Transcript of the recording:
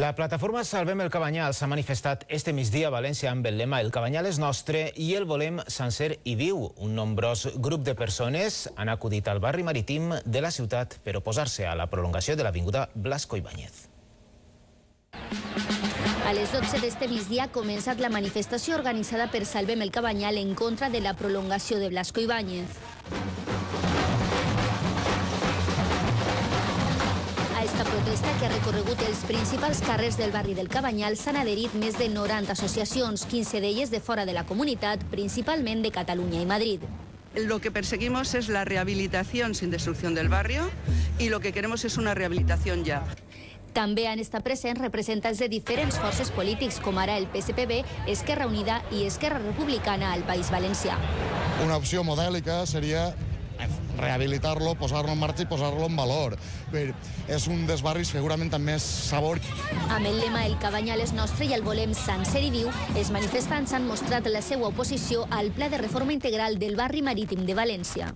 La plataforma Salvem el Cabanyal s'ha manifestat este migdia a València amb el lema "El Cabanyal és nostre i el volem sencer i viu". Un nombrós grup de persones han acudit al barri marítim de la ciutat per oposar-se a la prolongació de l'avinguda Blasco Ibáñez. A les 12 d'este migdia ha començat la manifestació organitzada per Salvem el Cabanyal en contra de la prolongació de Blasco Ibáñez. A esta protesta, que ha recorregut els principals carrers del barri del Cabanyal, s'han adherit més de 90 associacions, 15 d'elles de fora de la comunitat, principalment de Catalunya i Madrid. Lo que perseguimos es la rehabilitación sin destrucción del barrio y lo que queremos es una rehabilitación ya. També han estat presents representants de diferents forces polítics, com ara el PSPB, Esquerra Unida i Esquerra Republicana al País Valencià. Una opció modèlica seria rehabilitar-lo, posar-lo en marxa i posar-lo en valor. És un dels barris segurament amb més sabor. Amb el lema "El Cabanyal és nostre i el volem sencer i viu", els manifestants han mostrat la seva oposició al Pla de Reforma Integral del barri marítim de València.